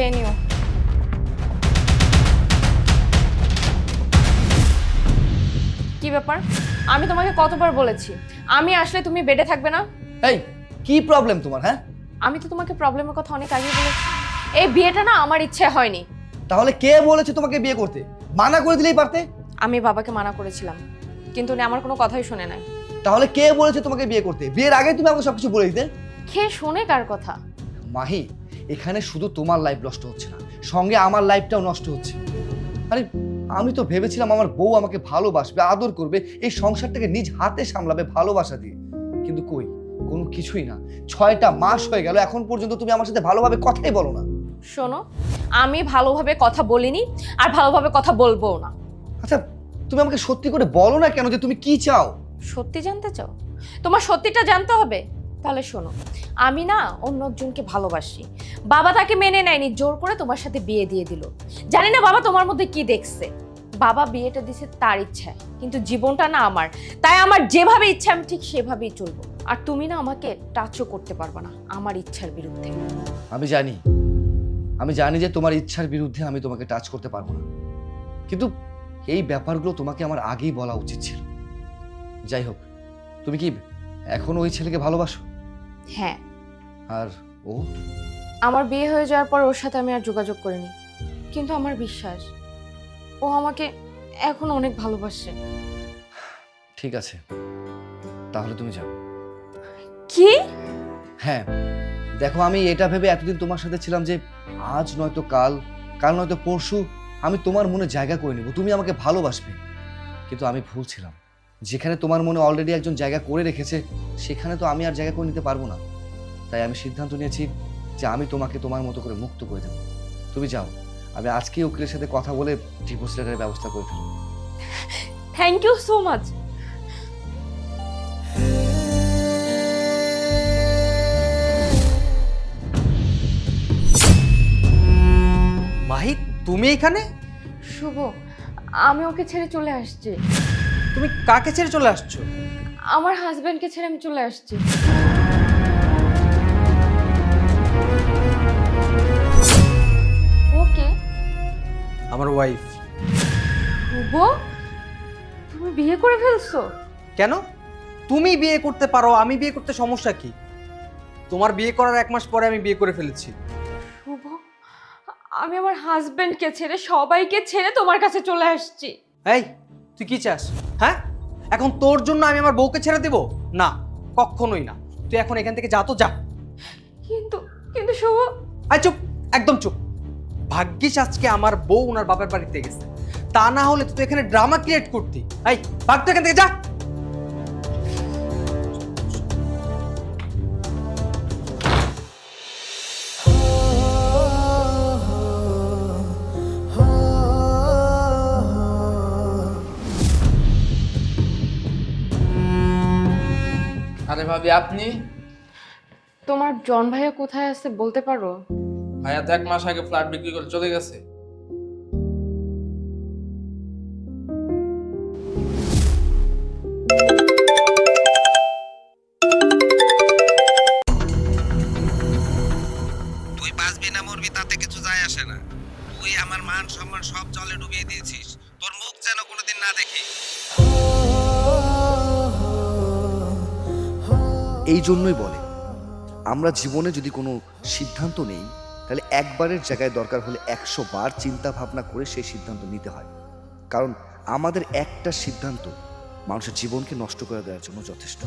খেয়ে নিও। কি ব্যাপার? আমি তোমাকে কতবার বলেছি আমি আসলে তুমি বেডে থাকবে না? এই কি প্রবলেম তোমার? হ্যাঁ, আমি তো তোমাকে প্রবলেমের কথা অনেক আগে বলেছি। এই বিয়েটা না আমার ইচ্ছে হয়নি। তাহলে কে বলেছে তোমাকে বিয়ে করতে? মানা করে দিলেই পারতে। আমি বাবাকে মানা করেছিলাম, কিন্তু উনি আমার কোনো কথাই শুনে নাই। তাহলে কে বলেছে তোমাকে বিয়ে করতে? বিয়ের আগে তুমি আমাকে সবকিছু বলে দিতে। কে শোনে কার কথা? মাহি, এখানে শুধু তোমার লাইফ নষ্ট হচ্ছে না, সঙ্গে আমার লাইফটাও নষ্ট হচ্ছে। আরে আমি তো ভেবেছিলাম আমার বউ আমাকে ভালোবাসবে, আদর করবে, এই সংসারটাকে নিজ হাতে সামলাবে ভালোবাসা দিয়ে। কিন্তু কই, কোনো কিছুই না। 6টা মাস হয়ে গেল, এখন পর্যন্ত তুমি আমার সাথে ভালোভাবে কথাই বলো না। শোনো, আমি ভালোভাবে কথা বলিনি আর ভালোভাবে কথা বলবোও না। আচ্ছা, তুমি আমাকে সত্যি করে বলো না কেন যে তুমি কি চাও? সত্যি জানতে চাও? তোমার সত্যিটা জানতে হবে? তাহলে শোনো, আমি না অন্য একজনকে ভালোবাসি। বাবা তাকে মেনে নেয়নি, জোর করে তোমার সাথে বিয়ে দিয়ে দিল। জানি না বাবা তোমার মধ্যে কি দেখছে। বাবা বিয়েটা দিছে তার ইচ্ছায়, কিন্তু জীবনটা না আমার। তাই আমার যেভাবে ইচ্ছা আমি ঠিক সেভাবেই চলবো। আর তুমি না আমাকে টাচও করতে পারবে না আমার ইচ্ছার বিরুদ্ধে। আমি জানি যে তোমার ইচ্ছার বিরুদ্ধে আমি তোমাকে টাচ করতে পারবো না, কিন্তু এই ব্যাপারগুলো তোমাকে আমার আগেই বলা উচিত ছিল। যাই হোক, তুমি কি এখনো ওই ছেলেকে ভালোবাসো? হ্যাঁ। আর ও? আমার বিয়ে হয়ে যাওয়ার পর ওর সাথে আমি আর যোগাযোগ করিনি, কিন্তু আমার বিশ্বাস ও আমাকে এখন অনেক ভালোবাসে। ঠিক আছে, তাহলে তুমি যাও। কি? হ্যাঁ, দেখো, আমি এটা ভেবে এতদিন তোমার সাথে ছিলাম যে আজ নয়তো কাল, কাল নয়তো পরশু আমি তোমার মনে জায়গা করে নেব, তুমি আমাকে ভালোবাসবে। কিন্তু আমি ভুল ছিলাম। যেখানে তোমার মনে অলরেডি একজন জায়গা করে রেখেছে, সেখানে তো আমি আর জায়গা করে নিতে পারবো না। তাই আমি সিদ্ধান্ত নিয়েছি যে আমি তোমাকে তোমার মতো করে মুক্ত করে দেবো। তুমি যাও, আমি আজকেই উকিলের সাথে কথা বলে ডিভোর্স লেটারের ব্যবস্থা করে ফেলবো। Thank you so much. Mahi, তুমি এখানে? শুভ, আমি ওকে ছেড়ে চলে আসছি। তুমি কাকে ছেড়ে চলে আসছো? আমার হাজবেন্ডকে ছেড়ে আমি চলে আসছি। ওকে? আমার ওয়াইফ। শুভ, তুমি বিয়ে করে ফেলছো? কেন? তুমি বিয়ে করতে পারো, আমি বিয়ে করতে সমস্যা কি? তোমার বিয়ে করার 1 মাস পরে আমি বিয়ে করে ফেলেছি। শুভ, আমি আমার হাজবেন্ডকে ছেড়ে সবাইকে ছেড়ে তোমার কাছে চলে আসছি। এই, তুই কি চাস? হ্যাঁ, এখন তোর জন্য আমি আমার বউকে ছেড়ে দেব? না, কখনোই না। তুই এখন এখান থেকে যা তো যা। কিন্তু কিন্তু শুভ। আয় চুপ, একদম চুপ। ভাগ্যিস আজকে আমার বউ ওনার বাপের বাড়িতে গেছে, তা না হলে তুই এখানে ড্রামা ক্রিয়েট করতি। এই, ভাগ তো এখান থেকে যা। আরে ভাবি, আপনি? তোমার জন ভাইয়া কোথায় আছে বলতে পারো? ভাইয়া তো 1 মাস আগে ফ্ল্যাট বিক্রি করে চলে গেছে। তুই বাঁচবি না মরবি তাতে কিছু যায় আসে না। তুই আমার মান সম্মান সব জলে ডুবিয়ে দিয়েছিস। তোর মুখ যেন কোনোদিন না দেখি। এই জন্যই বলে, আমরা জীবনে যদি কোনো সিদ্ধান্ত নেই, তাহলে একবারের জায়গায় দরকার হলে 100 বার চিন্তা ভাবনা করে সেই সিদ্ধান্ত নিতে হয়। কারণ আমাদের একটা সিদ্ধান্ত মানুষের জীবনকে নষ্ট করে দেওয়ার জন্য যথেষ্ট।